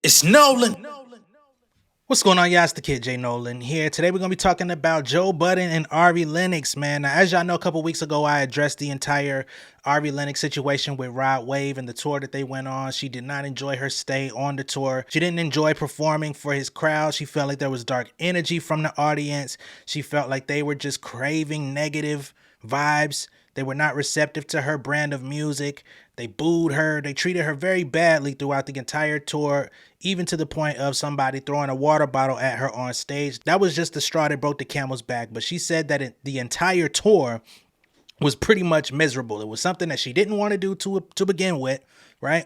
It's Nolan. What's going on, y'all? It's the kid J Nolan here. Today we're going to be talking about Joe Budden and Ari Lennox, man. Now, as y'all know, a couple weeks ago, I addressed the entire Ari Lennox situation with Rod Wave and the tour that they went on. She did not enjoy her stay on the tour. She didn't enjoy performing for his crowd. She felt like there was dark energy from the audience. She felt like they were just craving negative vibes. They were not receptive to her brand of music. They booed her. They treated her very badly throughout the entire tour, even to the point of somebody throwing a water bottle at her on stage. That was just the straw that broke the camel's back. But she said that the entire tour was pretty much miserable. It was something that she didn't want to do to begin with, right?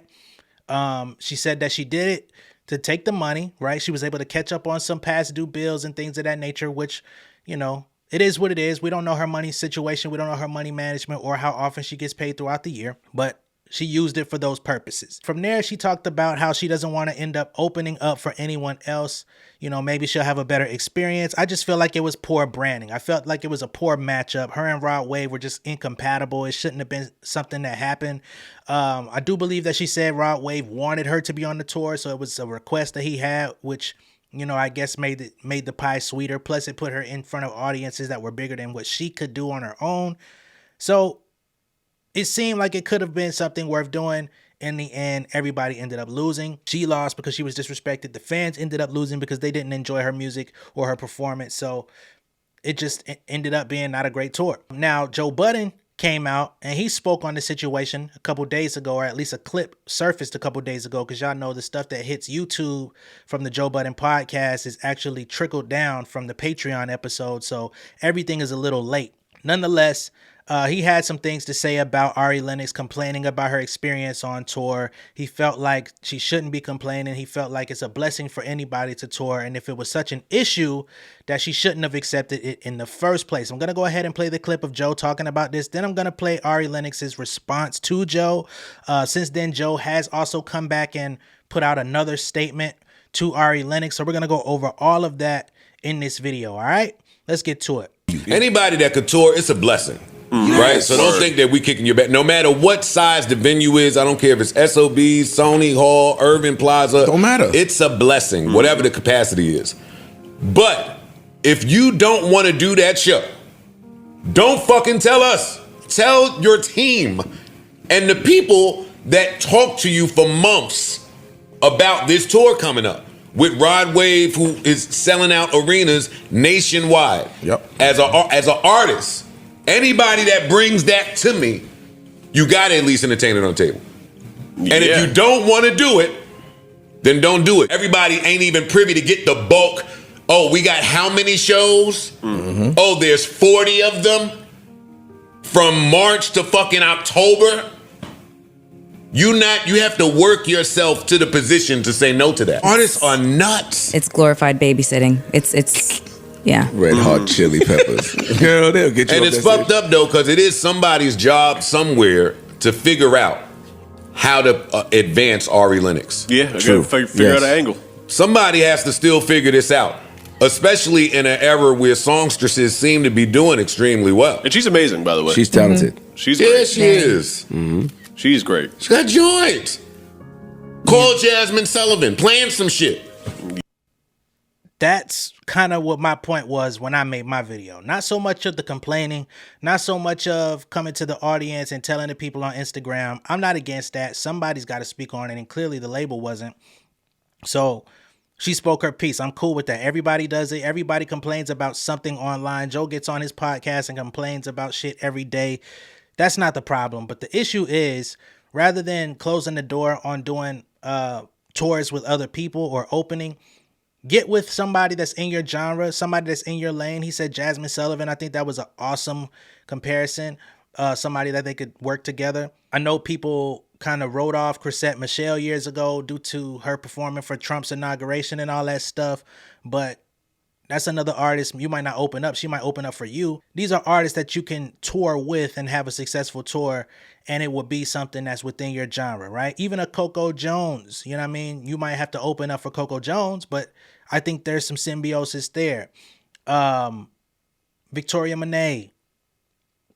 She said that she did it to take the money, right? She was able to catch up on some past due bills and things of that nature, which, you know, it is what it is. We don't know her money situation. We don't know her money management or how often she gets paid throughout the year, but she used it for those purposes. From there, she talked about how she doesn't want to end up opening up for anyone else. You know, maybe she'll have a better experience. I just feel like it was poor branding. I felt like it was a poor matchup. Her and Rod Wave were just incompatible. It shouldn't have been something that happened. I do believe that she said Rod Wave wanted her to be on the tour, so it was a request that he had, which, you know, I guess made the pie sweeter. Plus, it put her in front of audiences that were bigger than what she could do on her own. So it seemed like it could have been something worth doing. In the end, everybody ended up losing. She lost because she was disrespected. The fans ended up losing because they didn't enjoy her music or her performance. So it just ended up being not a great tour. Now, Joe Budden came out and he spoke on the situation a couple days ago, or at least a clip surfaced a couple days ago, because y'all know the stuff that hits YouTube from the Joe Budden podcast is actually trickled down from the Patreon episode. So everything is a little late. Nonetheless, he had some things to say about Ari Lennox complaining about her experience on tour. He felt like she shouldn't be complaining. He felt like it's a blessing for anybody to tour. And if it was such an issue, that she shouldn't have accepted it in the first place. I'm going to go ahead and play the clip of Joe talking about this. Then I'm going to play Ari Lennox's response to Joe. Since then, Joe has also come back and put out another statement to Ari Lennox. So we're going to go over all of that in this video. All right, let's get to it. Anybody that could tour, it's a blessing. Right? So don't think that we kicking your back. No matter what size the venue is, I don't care if it's SOB, Sony Hall, Irving Plaza. Don't matter. It's a blessing, whatever the capacity is. But if you don't want to do that show, don't fucking tell us. Tell your team and the people that talk to you for months about this tour coming up. With Rod Wave, who is selling out arenas nationwide. Yep. As an artist, anybody that brings that to me, you got to at least entertain it on the table. Yeah. And if you don't want to do it, then don't do it. Everybody ain't even privy to get the bulk. Oh, we got how many shows? Mm-hmm. Oh, there's 40 of them from March to fucking October. You have to work yourself to the position to say no to that. Artists are nuts. It's glorified babysitting. It's yeah. Red hot chili peppers. Girl, they'll get you. And it's fucked up though, because it is somebody's job somewhere to figure out how to advance Ari Lennox. Yeah, true. Figure out an angle. Somebody has to still figure this out, especially in an era where songstresses seem to be doing extremely well. And she's amazing, by the way. She's talented. Mm-hmm. She's great. Yeah, she is. Mm-hmm. She's great. She got joints. Call Jasmine Sullivan. Playing some shit. That's kind of what my point was when I made my video. Not so much of the complaining, not so much of coming to the audience and telling the people on Instagram. I'm not against that. Somebody's got to speak on it, and clearly the label wasn't. So she spoke her piece. I'm cool with that. Everybody does it. Everybody complains about something online. Joe gets on his podcast and complains about shit every day. That's not the problem. But the issue is, rather than closing the door on doing tours with other people or opening, get with somebody that's in your genre, somebody that's in your lane. He said Jasmine Sullivan. I think that was an awesome comparison. Somebody that they could work together. I know people kind of wrote off Chrisette Michele years ago due to her performing for Trump's inauguration and all that stuff. But that's another artist. You might not open up. She might open up for you. These are artists that you can tour with and have a successful tour, and it will be something that's within your genre, right? Even a Coco Jones, you know what I mean? You might have to open up for Coco Jones, but I think there's some symbiosis there. Victoria Monet,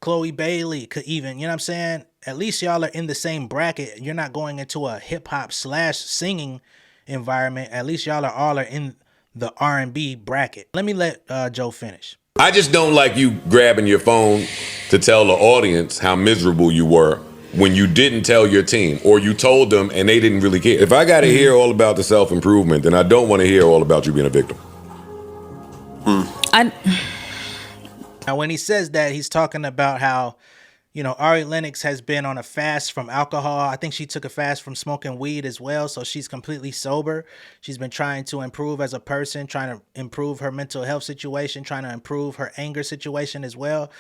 Chloe Bailey could even, you know what I'm saying? At least y'all are in the same bracket. You're not going into a hip hop / singing environment. At least y'all are all in the R&B bracket. Let me let Joe finish. I just don't like you grabbing your phone to tell the audience how miserable you were when you didn't tell your team, or you told them and they didn't really care. If I got to hear all about the self-improvement, then I don't want to hear all about you being a victim. Now, when he says that, he's talking about how, you know, Ari Lennox has been on a fast from alcohol. I think she took a fast from smoking weed as well, so she's completely sober. She's been trying to improve as a person, trying to improve her mental health situation, trying to improve her anger situation as well.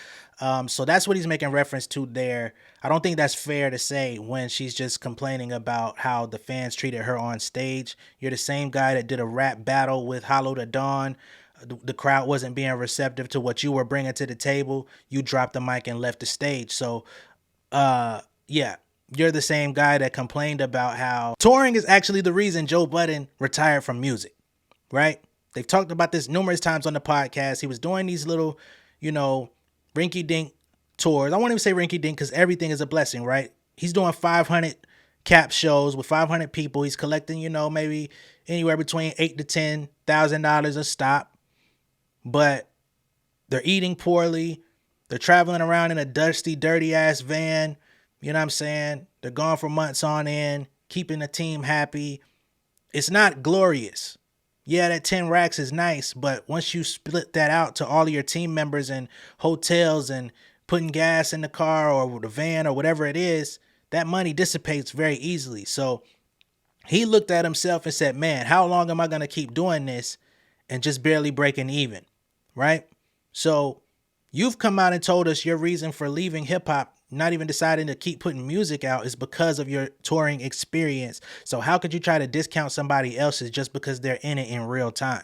So that's what he's making reference to there. I don't think that's fair to say when she's just complaining about how the fans treated her on stage. You're the same guy that did a rap battle with Hollow da Dawn. The crowd wasn't being receptive to what you were bringing to the table. You dropped the mic and left the stage. So, yeah, you're the same guy that complained about how touring is actually the reason Joe Budden retired from music, right? They've talked about this numerous times on the podcast. He was doing these little, you know, rinky-dink tours. I won't even say rinky-dink because everything is a blessing, right? He's doing 500 cap shows with 500 people. He's collecting, you know, maybe anywhere between $8,000 to $10,000 a stop. But they're eating poorly. They're traveling around in a dusty, dirty-ass van. You know what I'm saying? They're gone for months on end, keeping the team happy. It's not glorious. Yeah, that 10 racks is nice, but once you split that out to all of your team members and hotels and putting gas in the car or the van or whatever it is, that money dissipates very easily. So he looked at himself and said, man, how long am I going to keep doing this and just barely breaking even? Right? So you've come out and told us your reason for leaving hip hop, not even deciding to keep putting music out, is because of your touring experience. So how could you try to discount somebody else's just because they're in it in real time?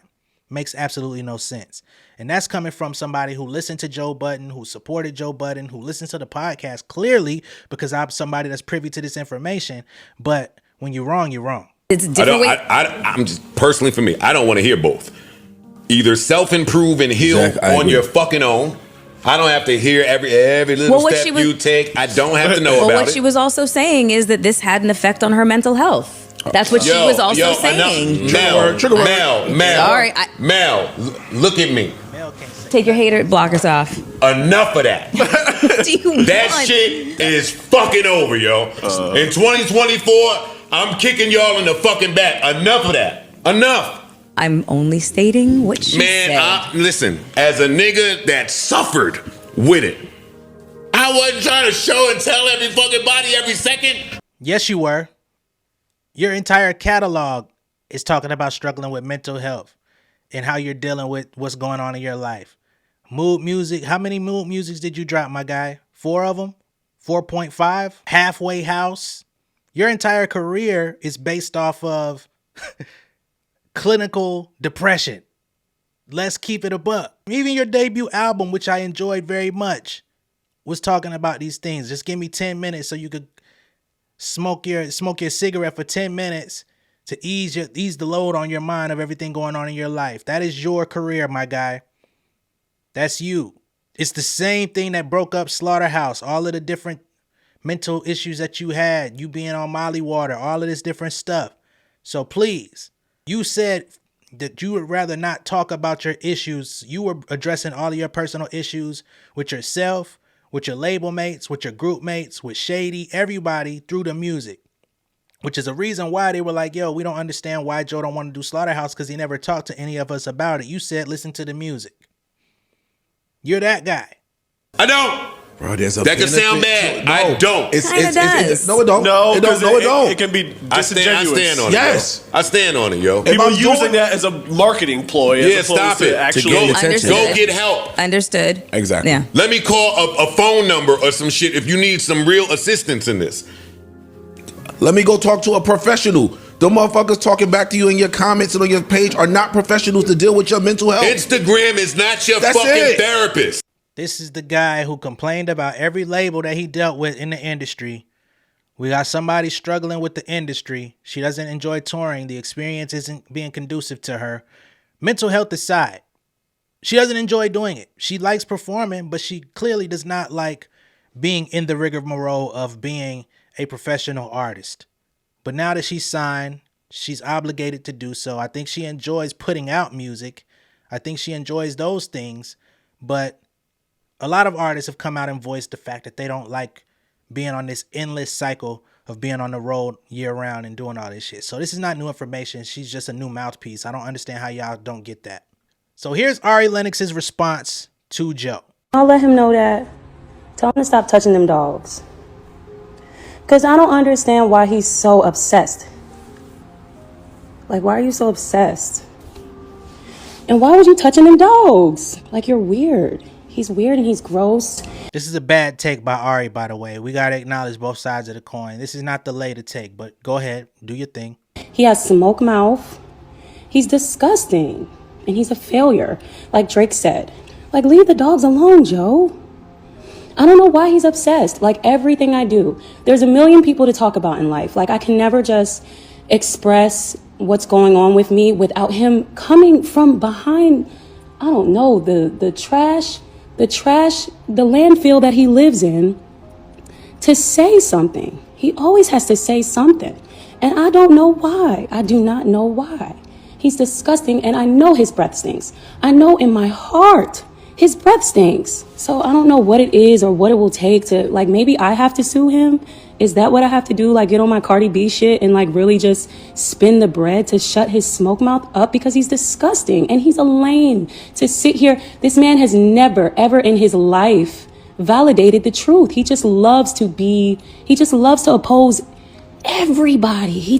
Makes absolutely no sense. And that's coming from somebody who listened to Joe Budden, who supported Joe Budden, who listens to the podcast clearly because I'm somebody that's privy to this information. But when you're wrong, you're wrong. It's a different way. I'm just personally, for me, I don't want to hear both. Either self-improve and heal on your fucking own. I don't have to hear every little step you take. I don't have to know about it. What she was also saying is that this had an effect on her mental health. That's what she was also saying. Mel, look at me. Take your hater blockers off. Enough of that. That shit is fucking over, yo. In 2024, I'm kicking y'all in the fucking back. Enough of that. Enough. I'm only stating what she said. Listen, as a nigga that suffered with it, I wasn't trying to show and tell every fucking body every second. Yes, you were. Your entire catalog is talking about struggling with mental health and how you're dealing with what's going on in your life. Mood music. How many mood musics did you drop, my guy? 4 of them? 4.5? Halfway House? Your entire career is based off of clinical depression. Let's keep it a buck. Even your debut album, which I enjoyed very much, was talking about these things. Just give me 10 minutes so you could smoke your cigarette for 10 minutes to ease the load on your mind of everything going on in your life. That is your career, my guy. That's you. It's the same thing that broke up Slaughterhouse. All of the different mental issues that you had, you being on Molly water, all of this different stuff. So please, you said that you would rather not talk about your issues. You were addressing all of your personal issues with yourself, with your label mates, with your group mates, with Shady, everybody through the music, which is a reason why they were like, yo, we don't understand why Joe don't want to do Slaughterhouse because he never talked to any of us about it. You said, listen to the music. You're that guy. I don't. Bro, there's a that can sound bad. No, I don't. No, it don't. No, it don't. It can be disingenuous. I stand on it. Yes. I stand on it, yo. People using that as a marketing ploy as opposed to actually go get help. Understood. Exactly. Yeah. Let me call a phone number or some shit if you need some real assistance in this. Let me go talk to a professional. The motherfuckers talking back to you in your comments and on your page are not professionals to deal with your mental health. Instagram is not your fucking therapist. This is the guy who complained about every label that he dealt with in the industry. We got somebody struggling with the industry. She doesn't enjoy touring. The experience isn't being conducive to her. Mental health aside, she doesn't enjoy doing it. She likes performing, but she clearly does not like being in the rigmarole of being a professional artist. But now that she's signed, She's obligated to do so. I think she enjoys putting out music. I think she enjoys those things. But a lot of artists have come out and voiced the fact that they don't like being on this endless cycle of being on the road year round and doing all this shit. So this is not new information. She's just a new mouthpiece. I don't understand how y'all don't get that. So here's Ari Lennox's response to Joe. I'll let him know that. Tell him to stop touching them dogs. Because I don't understand why he's so obsessed. Like, why are you so obsessed? And why was you touching them dogs? Like, you're weird. He's weird and he's gross. This is a bad take by Ari, by the way. We got to acknowledge both sides of the coin. This is not the later take, but go ahead. Do your thing. He has smoke mouth. He's disgusting. And he's a failure, like Drake said. Like, leave the dogs alone, Joe. I don't know why he's obsessed. Like, everything I do, there's a million people to talk about in life. Like, I can never just express what's going on with me without him coming from behind, I don't know, the trash, the landfill that he lives in to say something. He always has to say something. And I don't know why. I do not know why. He's disgusting, and I know his breath stinks. I know in my heart his breath stinks. So I don't know what it is or what it will take to, like, maybe I have to sue him. Is that what I have to do? Like, get on my Cardi B shit and, like, really just spin the bread to shut his smoke mouth up? Because he's disgusting and he's a lame to sit here. This man has never, ever in his life validated the truth. He just loves to oppose everybody. He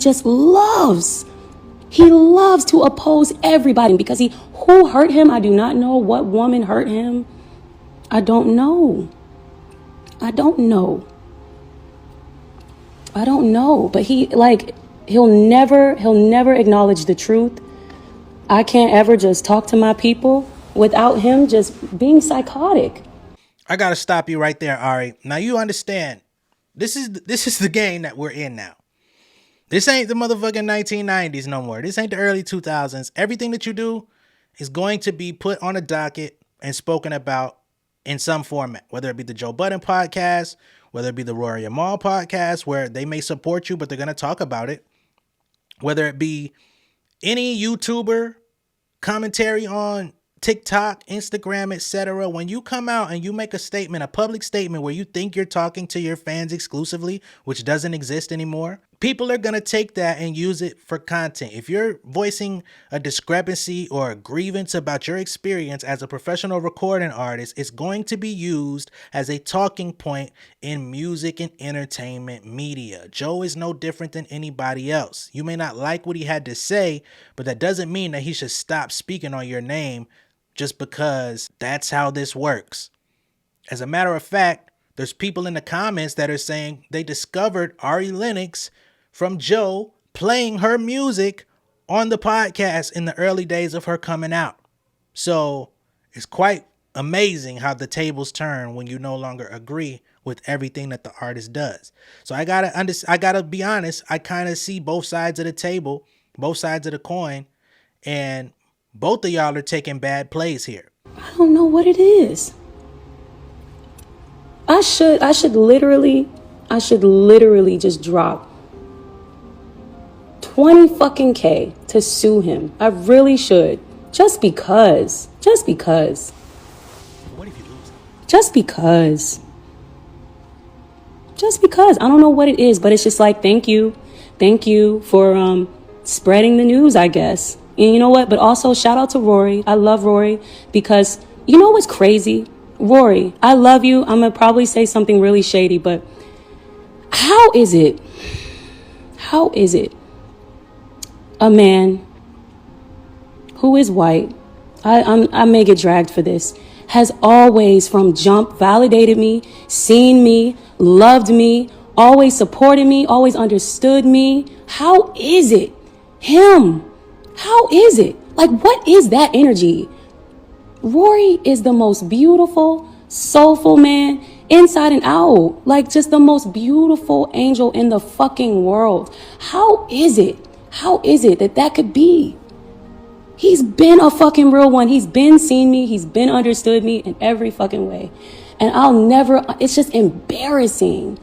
loves to oppose everybody because who hurt him? I do not know. What woman hurt him? I don't know. But he'll never acknowledge the truth. I can't ever just talk to my people without him just being psychotic. I got to stop you right there, Ari. Now you understand. This is the game that we're in now. This ain't the motherfucking 1990s no more. This ain't the early 2000s. Everything that you do is going to be put on a docket and spoken about in some format, whether it be the Joe Budden podcast, whether it be the Rory Amal podcast, where they may support you, but they're going to talk about it, whether it be any YouTuber commentary on TikTok, Instagram, etc. When you come out and you make a statement, a public statement where you think you're talking to your fans exclusively, which doesn't exist anymore, people are going to take that and use it for content. If you're voicing a discrepancy or a grievance about your experience as a professional recording artist, it's going to be used as a talking point in music and entertainment media. Joe is no different than anybody else. You may not like what he had to say, but that doesn't mean that he should stop speaking on your name just because that's how this works. As a matter of fact, there's people in the comments that are saying they discovered Ari Lennox from Joe playing her music on the podcast in the early days of her coming out. So it's quite amazing how the tables turn when you no longer agree with everything that the artist does. So I gotta be honest. I kind of see both sides of the table, both sides of the coin, and both of y'all are taking bad plays here. I don't know what it is. I should literally just drop 20 fucking K to sue him. I really should. Just because. What if you lose? Just because. I don't know what it is, but it's just like, thank you for spreading the news, I guess. And you know what? But also shout out to Rory. I love Rory because you know what's crazy? Rory, I love you. I'm going to probably say something really shady, but how is it a man who is white, I may get dragged for this, has always from jump validated me, seen me, loved me, always supported me, always understood me? How is it him? How is it? Like, what is that energy? Rory is the most beautiful, soulful man inside and out. Like, just the most beautiful angel in the fucking world. How is it that could be? He's been a fucking real one. He's been seen me. He's been understood me in every fucking way. And it's just embarrassing.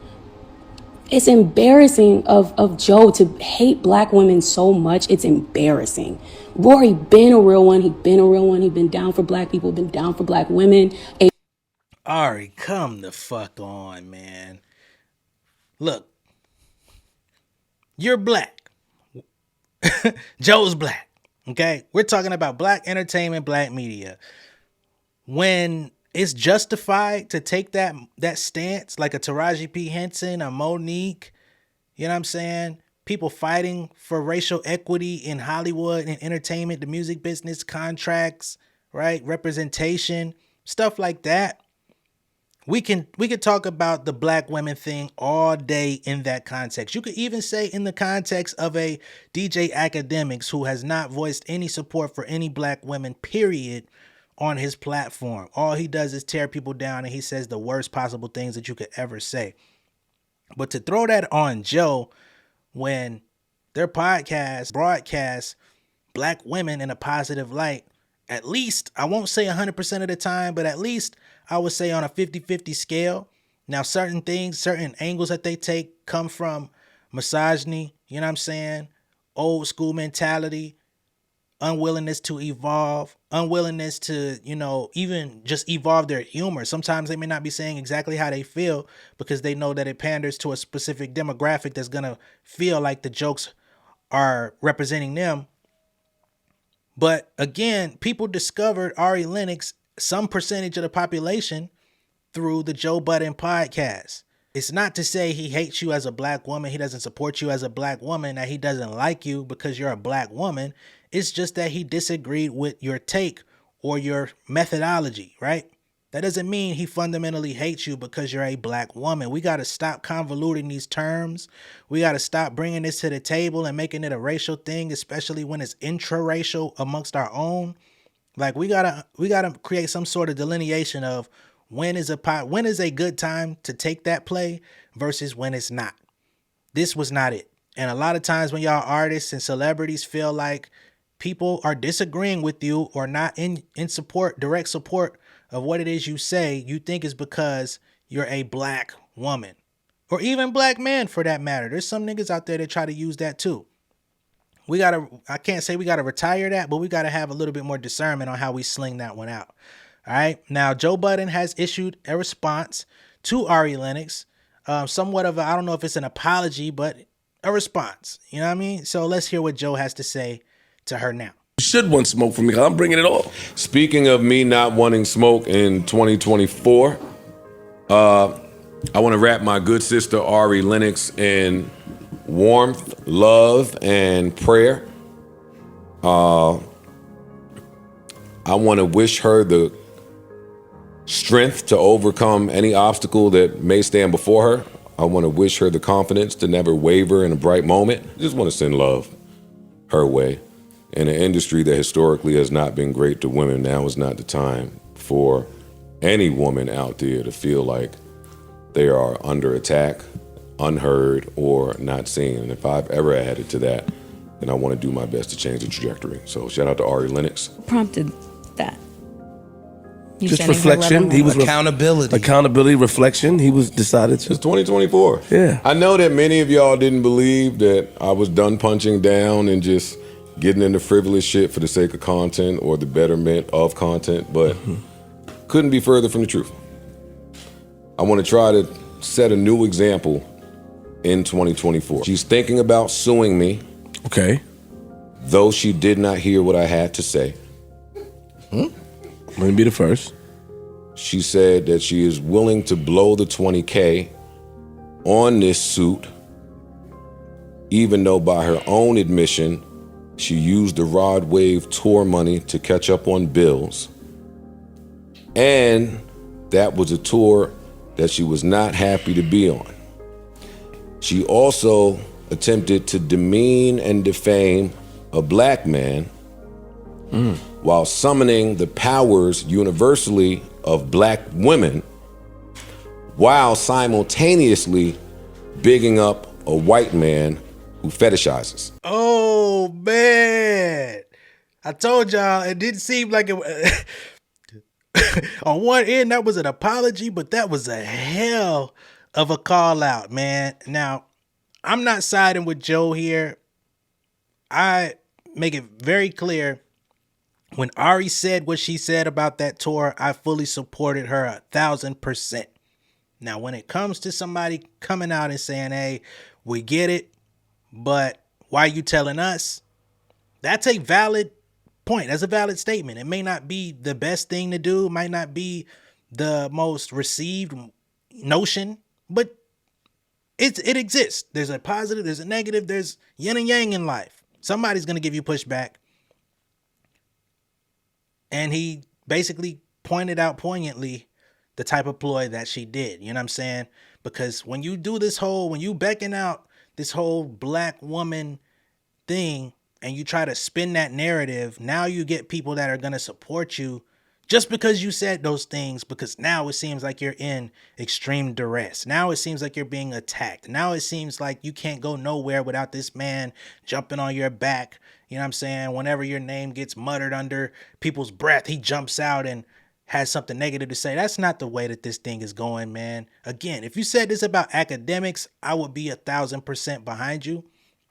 It's embarrassing of Joe to hate black women so much. It's embarrassing. Rory been a real one. He been a real one. He been down for black people, been down for black women. Ari, come the fuck on, man. Look, you're black. Joe's black. Okay? We're talking about black entertainment, black media. When it's justified to take that stance, like a Taraji P. Henson, a Monique, you know what I'm saying? People fighting for racial equity in Hollywood and entertainment, the music business, contracts, right? Representation, stuff like that. We could talk about the black women thing all day in that context. You could even say in the context of a DJ Academics who has not voiced any support for any black women, period, on his platform. All he does is tear people down, and he says the worst possible things that you could ever say. But to throw that on Joe when their podcast broadcasts black women in a positive light, at least, I won't say 100% of the time, but at least I would say on a 50-50 scale. Now, certain things, certain angles that they take come from misogyny, you know what I'm saying? Old school mentality, unwillingness to evolve, unwillingness to, even just evolve their humor. Sometimes they may not be saying exactly how they feel because they know that it panders to a specific demographic that's going to feel like the jokes are representing them. But again, people discovered Ari Lennox, some percentage of the population, through the Joe Budden podcast. It's not to say he hates you as a black woman, he doesn't support you as a black woman, that he doesn't like you because you're a black woman. It's just that he disagreed with your take or your methodology, right? That doesn't mean he fundamentally hates you because you're a black woman. We got to stop convoluting these terms. We got to stop bringing this to the table and making it a racial thing, especially when it's intra-racial amongst our own. Like we gotta create some sort of delineation of when is a good time to take that play versus when it's not. This was not it. And a lot of times when y'all artists and celebrities feel like people are disagreeing with you or not in support, direct support of what it is you say, you think it's because you're a black woman or even black man for that matter. There's some niggas out there that try to use that too. I can't say we got to retire that, but we got to have a little bit more discernment on how we sling that one out. All right. Now, Joe Budden has issued a response to Ari Lennox, somewhat of I don't know if it's an apology, but a response. You know what I mean? So let's hear what Joe has to say to her now. You should want smoke from me. I'm bringing it all. Speaking of me not wanting smoke in 2024, I want to wrap my good sister Ari Lennox in warmth, love, and prayer. I want to wish her the strength to overcome any obstacle that may stand before her. I want to wish her the confidence to never waver in a bright moment. I just want to send love her way. In an industry that historically has not been great to women, now is not the time for any woman out there to feel like they are under attack, unheard, or not seen. And if I've ever added to that, then I want to do my best to change the trajectory. So shout out to Ari Lennox. Prompted that? You just reflection. He was accountability, reflection. He was decided to. It's 2024. Yeah. I know that many of y'all didn't believe that I was done punching down and just getting into frivolous shit for the sake of content or the betterment of content, but couldn't be further from the truth. I want to try to set a new example in 2024. She's thinking about suing me. Okay. Though she did not hear what I had to say. Let me be the first. She said that she is willing to blow the $20K on this suit, even though by her own admission, she used the Rod Wave tour money to catch up on bills. And that was a tour that she was not happy to be on. She also attempted to demean and defame a black man while summoning the powers universally of black women while simultaneously bigging up a white man who fetishizes. Oh, man. I told y'all, it didn't seem like it. On one end, that was an apology, but that was a hell of a call out, man. Now, I'm not siding with Joe here. I make it very clear, when Ari said what she said about that tour, I fully supported her 1,000%. Now, when it comes to somebody coming out and saying, hey, we get it, but why are you telling us? That's a valid point. That's a valid statement. It may not be the best thing to do, might not be the most received notion, but it exists. There's a positive, there's a negative, there's yin and yang in life. Somebody's going to give you pushback. And he basically pointed out poignantly the type of ploy that she did. You know what I'm saying? Because when you do this whole, when you beckon out this whole black woman thing and you try to spin that narrative, now you get people that are going to support you just because you said those things, because now it seems like you're in extreme duress. Now it seems like you're being attacked. Now it seems like you can't go nowhere without this man jumping on your back. You know what I'm saying? Whenever your name gets muttered under people's breath, he jumps out and has something negative to say. That's not the way that this thing is going, man. Again, if you said this about academics, I would be 1,000% behind you,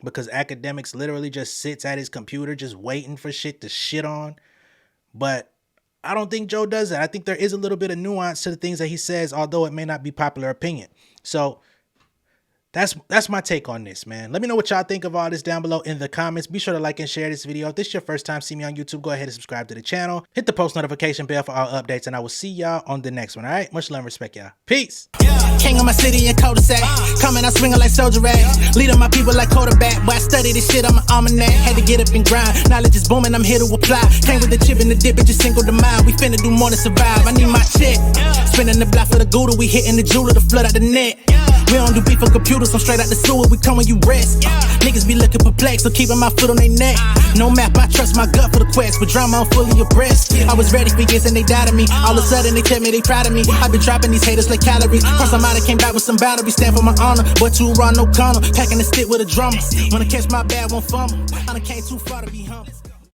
because academics literally just sits at his computer just waiting for shit to shit on. But I don't think Joe does that. I think there is a little bit of nuance to the things that he says, although it may not be popular opinion. So that's my take on this, man. Let me know what y'all think of all this down below in the comments. Be sure to like and share this video. If this is your first time seeing me on YouTube, go ahead and subscribe to the channel. Hit the post notification bell for all updates, and I will see y'all on the next one, all right? Much love and respect, y'all. Peace. King of my city and cul-de-sac. Coming out swinging like soldier rags. Leading my people like quarterback. Boy, I study this shit, I'm an almanac. Had to get up and grind. Knowledge is booming, I'm here to apply. Came with the chip and the dip, it just single the mind. We finna do more than survive. I need my check. Spinning the block for the Gouda. We hitting the jeweler to flood out the net. We don't do beef on computers, I'm straight out the sewer. We come when you rest. Niggas be looking perplexed, so keeping my foot on their neck. No map, I trust my gut for the quest. With drama, I'm fully abreast. I was ready for years and they doubted me. All of a sudden they tell me they proud of me. I've been dropping these haters like calories. Cross them out, I came back with some boundaries. Stand for my honor, but too raw, no corner. Packing the stick with a drummer. Wanna catch my bad, won't fumble. I done came too far to be humble.